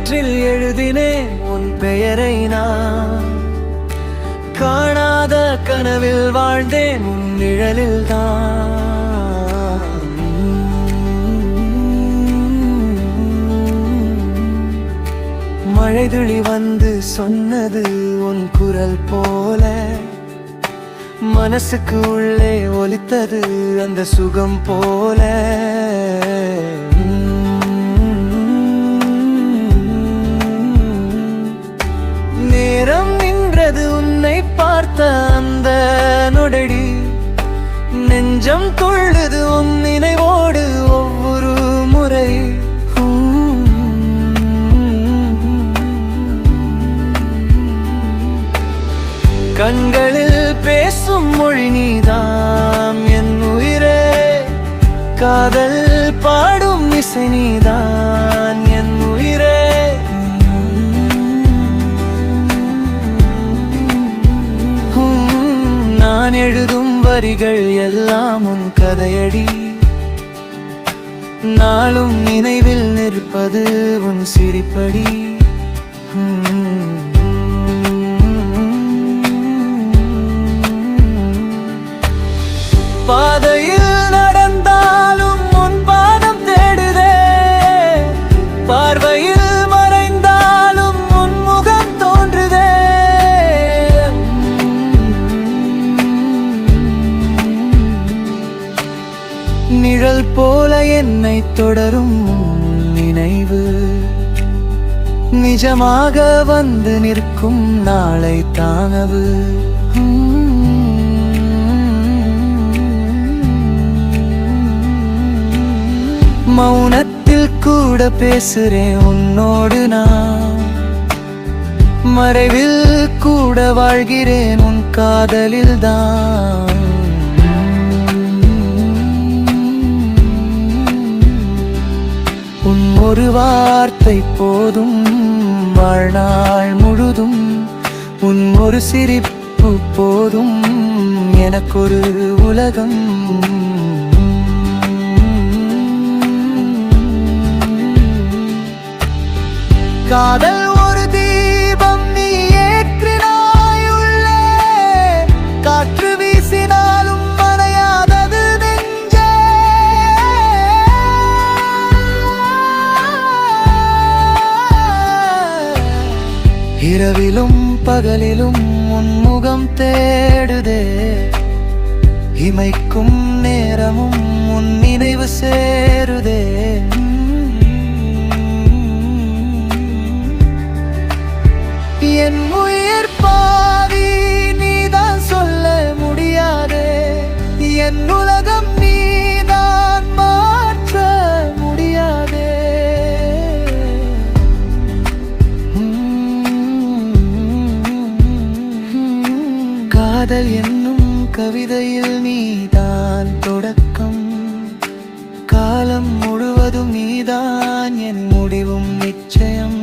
சேற்றில் எழுதினேன் உன் பெயரை நான். காணாத கனவில் வாழ்ந்தேன் உன் நிழலில் தான். மழைதுளி வந்து சொன்னது உன் குரல் போல, மனசுக்கு உள்ளே ஒலித்தது அந்த சுகம் போல. நேரம் நின்றது உன்னை பார்த்த அந்த நொடி, நெஞ்சம் துள்ளுது உன் நினைவோடு ஒவ்வொரு முறை. கண்களில் பேசும் மொழி நீதான் என் உயிரே, காதல் பாடும் இசை நீதான் என் உயிரே. நான் எழுதும் வரிகள் எல்லாம் உன் கதையடி, நாளும் நினைவில் நிற்பது உன் சிரிப்படி. பாதையில் நடந்தாலும் உன் பாதம் தேடுதே, பார்வையில் மறைந்தாலும் உன் முகம் தோன்றுதே. நிழல் போல என்னை தொடரும் நினைவு, நிஜமாக வந்து நிற்கும் நாளை தானவு. மௌனத்தில் கூட பேசுறேன் உன்னோடு நான், மறைவில் கூட வாழ்கிறேன் உன் காதலில் தான். உன் ஒரு வார்த்தை போதும் வாழ்நாள் முழுதும், உன் ஒரு சிரிப்பு போதும் எனக்கொரு உலகம். காதல் ஒரு தீபம் நீ ஏற்றினாய் உள்ளே, காற்று வீசினாலும் மறையாதது நெஞ்சே. இரவிலும் பகலிலும் உன் முகம் தேடுதே, இமைக்கும் நேரமும் உன் நினைவு சேருதே. என் உயிர் பாதி நீதான் சொல்ல முடியாதே, என் உலகம் நீதான் மாற்ற முடியாதே. காதல் என்னும் கவிதையில் நீதான் தொடக்கம், காலம் முழுவதும் நீதான் என் முடிவும் நிச்சயம்.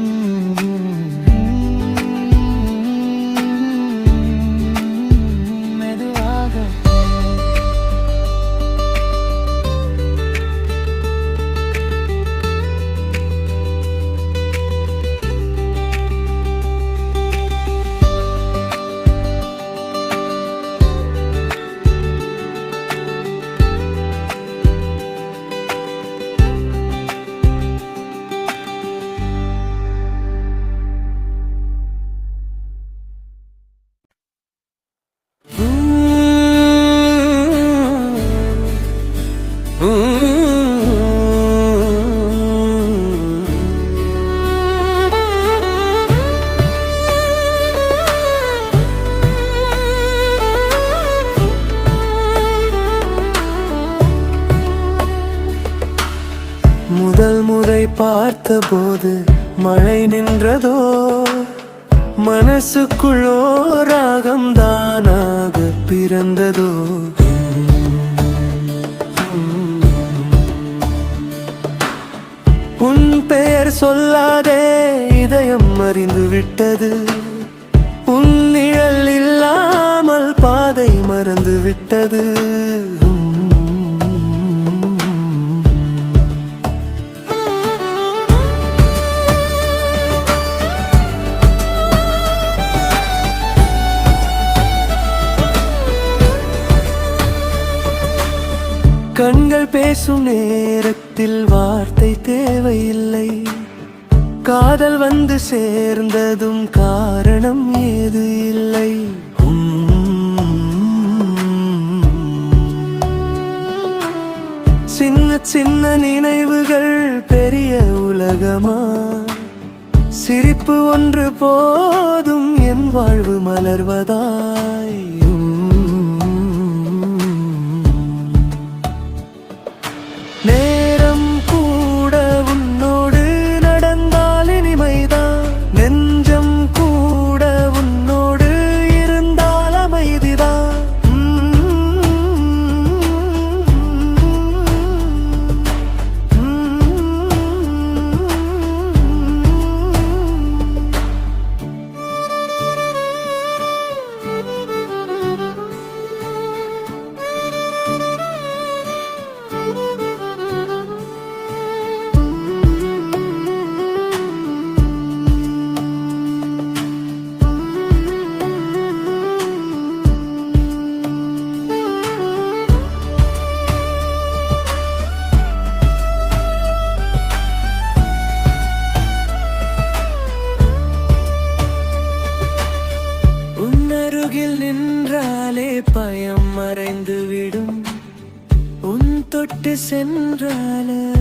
முதல் முறை பார்த்தபோது மழை நின்றதோ, மனசுக்குள்ளோ ராகம் தானாக பிறந்ததோ. உன் பெயர் சொல்லாதே இதயம் அறிந்து விட்டது, உன் நிழல் இல்லாமல் பாதை மறந்து விட்டது. கண்கள் பேசும் நேரத்தில் வார்த்தை தேவையில்லை. காதல் வந்து சேர்ந்ததும் காரணம் ஏது இல்லை. சின்ன சின்ன நினைவுகள் பெரிய உலகமா? சிரிப்பு ஒன்று போதும் என் வாழ்வு மலர்வதாய். நேரம் கூட உன்னோடு நடந்தால் இனிமைதான். நெஞ்சம் கூட உன்னோடு இருந்தால் அமைதிதான். அருகில் நின்றாலே பயம் மறைந்து விடும். உன் தொட்டு சென்றாலே